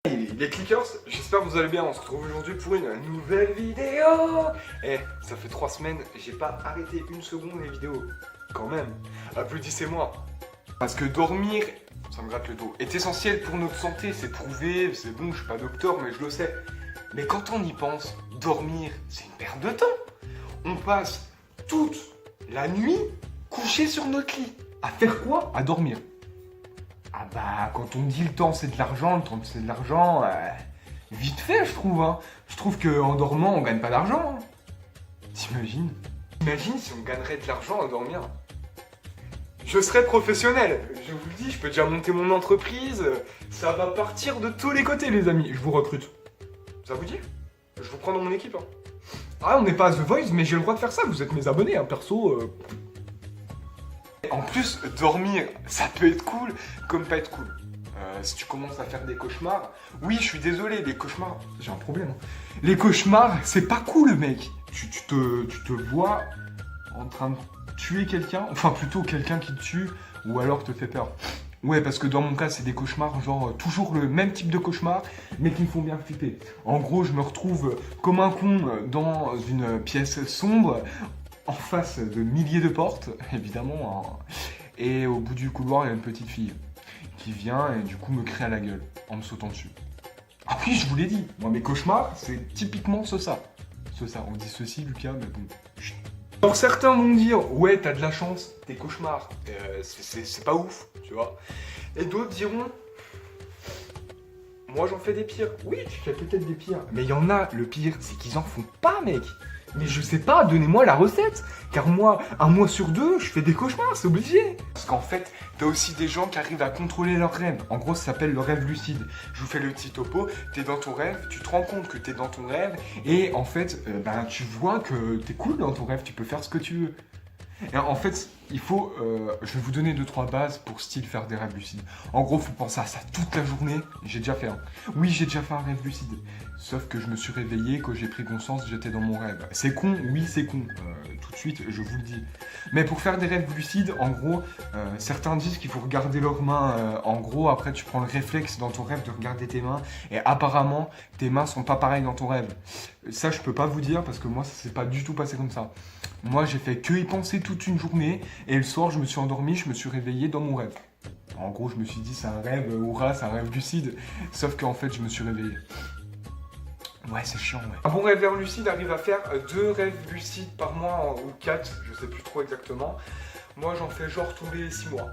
Les clickers, j'espère que vous allez bien, on se retrouve aujourd'hui pour une nouvelle vidéo. Ça fait 3 semaines, j'ai pas arrêté une seconde les vidéos. Quand même, applaudissez-moi. Parce que dormir, ça me gratte le dos, est essentiel pour notre santé, c'est prouvé, c'est bon, je suis pas docteur mais je le sais. Mais quand on y pense, dormir, c'est une perte de temps. On passe toute la nuit couché sur notre lit. À faire quoi? À dormir. Ah bah, quand on dit le temps c'est de l'argent, le temps c'est de l'argent, vite fait je trouve, hein. Je trouve qu'en dormant on gagne pas d'argent. Hein. T'imagines? Imagine si on gagnerait de l'argent à dormir. Je serais professionnel, je vous le dis, je peux déjà monter mon entreprise, ça va partir de tous les côtés les amis, je vous recrute. Ça vous dit? Je vous prends dans mon équipe. Hein. Ah, on n'est pas à The Voice, mais j'ai le droit de faire ça, vous êtes mes abonnés, hein, perso. En plus, dormir, ça peut être cool, comme pas être cool. Si tu commences à faire des cauchemars, oui, je suis désolé, les cauchemars, j'ai un problème. Hein. Les cauchemars, c'est pas cool, mec. Tu te vois en train de tuer quelqu'un, enfin plutôt quelqu'un qui te tue, ou alors te fait peur. Ouais, parce que dans mon cas, c'est des cauchemars, genre toujours le même type de cauchemar, mais qui me font bien flipper. En gros, je me retrouve comme un con dans une pièce sombre, en face de milliers de portes, évidemment, hein. Et au bout du couloir, il y a une petite fille qui vient et du coup me crie à la gueule en me sautant dessus. Ah oui, je vous l'ai dit, moi mes cauchemars, c'est typiquement ça. On dit ceci, Lucas, mais bon. Chut. Alors certains vont me dire, ouais, t'as de la chance, tes cauchemars, c'est pas ouf, tu vois. Et d'autres diront, moi j'en fais des pires. Oui, tu fais peut-être des pires. Mais il y en a, le pire, c'est qu'ils en font pas, mec. Mais je sais pas, donnez-moi la recette. Car moi, 1 mois sur 2, je fais des cauchemars, c'est obligé. Parce qu'en fait, t'as aussi des gens qui arrivent à contrôler leurs rêves. En gros, ça s'appelle le rêve lucide. Je vous fais le petit topo. T'es dans ton rêve, tu te rends compte que t'es dans ton rêve. Et en fait, tu vois que t'es cool dans ton rêve, tu peux faire ce que tu veux. Et en fait, il faut, je vais vous donner 2-3 bases pour style faire des rêves lucides. En gros, faut penser à ça toute la journée. J'ai déjà fait un. Oui, j'ai déjà fait un rêve lucide. Sauf que je me suis réveillé, quand j'ai pris conscience, j'étais dans mon rêve. C'est con, oui, c'est con. Tout de suite, je vous le dis. Mais pour faire des rêves lucides, en gros, certains disent qu'il faut regarder leurs mains. En gros, après, tu prends le réflexe dans ton rêve de regarder tes mains. Et apparemment, tes mains sont pas pareilles dans ton rêve. Ça, je peux pas vous dire parce que moi, ça s'est pas du tout passé comme ça. Moi, j'ai fait que y penser toute une journée. Et le soir, je me suis endormi, je me suis réveillé dans mon rêve. En gros, je me suis dit, c'est un rêve, hurrah, c'est un rêve lucide. Sauf qu'en fait, je me suis réveillé. Ouais, c'est chiant, ouais. Un bon rêveur lucide arrive à faire 2 rêves lucides par mois, ou 4, je sais plus trop exactement. Moi, j'en fais genre tous les 6 mois.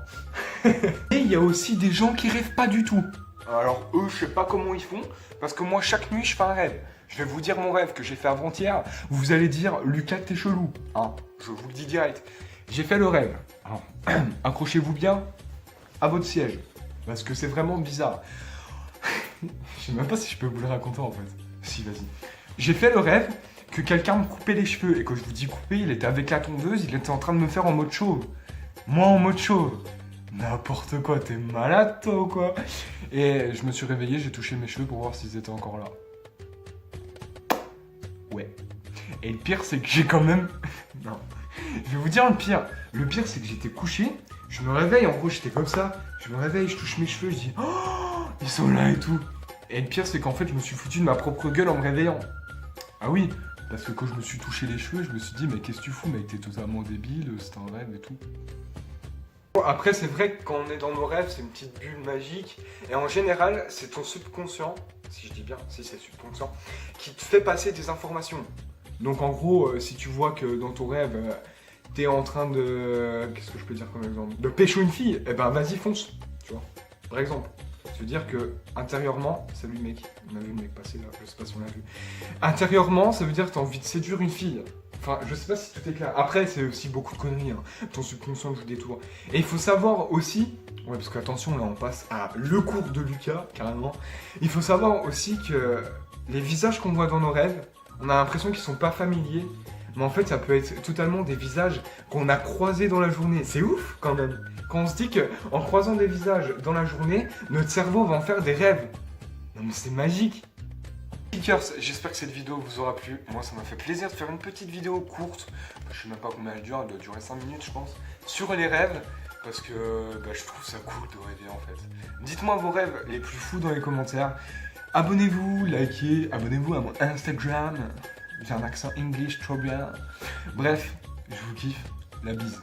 Et il y a aussi des gens qui rêvent pas du tout. Alors, eux, je sais pas comment ils font, parce que moi, chaque nuit, je fais un rêve. Je vais vous dire mon rêve que j'ai fait avant-hier. Vous allez dire, Lucas, t'es chelou. Hein, je vous le dis direct. J'ai fait le rêve. Alors, accrochez-vous bien à votre siège, parce que c'est vraiment bizarre. Je sais même pas si je peux vous le raconter en fait. Si, vas-y. J'ai fait le rêve que quelqu'un me coupait les cheveux. Et quand je vous dis couper, il était avec la tondeuse, il était en train de me faire en mode chauve. Moi en mode chauve. N'importe quoi, t'es malade toi ou quoi? Et je me suis réveillé, j'ai touché mes cheveux pour voir s'ils étaient encore là. Ouais. Et le pire, c'est que j'ai quand même... Non. Je vais vous dire le pire. Le pire, c'est que j'étais couché, je me réveille, en gros, j'étais comme ça. Je me réveille, je touche mes cheveux, je dis... Oh, ils sont là et tout. Et le pire, c'est qu'en fait, je me suis foutu de ma propre gueule en me réveillant. Ah oui, parce que quand je me suis touché les cheveux, je me suis dit, mais qu'est-ce que tu fous, mec, t'es totalement débile, c'était un rêve et tout. Après, c'est vrai que quand on est dans nos rêves, c'est une petite bulle magique. Et en général, c'est ton subconscient, si je dis bien, si c'est subconscient, qui te fait passer des informations. Donc en gros, si tu vois que dans ton rêve, t'es en train de... Qu'est-ce que je peux dire comme exemple? De pécho une fille, eh ben vas-y, fonce, tu vois. Par exemple. Ça veut dire que, intérieurement, salut mec, on a vu le mec passer là, je sais pas si on l'a vu. Intérieurement, ça veut dire que t'as envie de séduire une fille. Enfin, je sais pas si tout est clair. Après, c'est aussi beaucoup de conneries, hein. Ton subconscient joue des tours. Et il faut savoir aussi, ouais, parce qu'attention, là on passe à le cours de Lucas, carrément. Il faut savoir aussi que les visages qu'on voit dans nos rêves, on a l'impression qu'ils sont pas familiers. Mais en fait, ça peut être totalement des visages qu'on a croisés dans la journée. C'est ouf, quand même. Quand on se dit qu'en croisant des visages dans la journée, notre cerveau va en faire des rêves. Non mais c'est magique. Kickers, j'espère que cette vidéo vous aura plu. Moi, ça m'a fait plaisir de faire une petite vidéo courte. Je sais même pas combien elle dure durer 5 minutes, je pense. Sur les rêves. Parce que je trouve ça cool de rêver, en fait. Dites-moi vos rêves les plus fous dans les commentaires. Abonnez-vous, likez, abonnez-vous à mon Instagram. J'ai un accent English trop bien. Bref, je vous kiffe. La bise.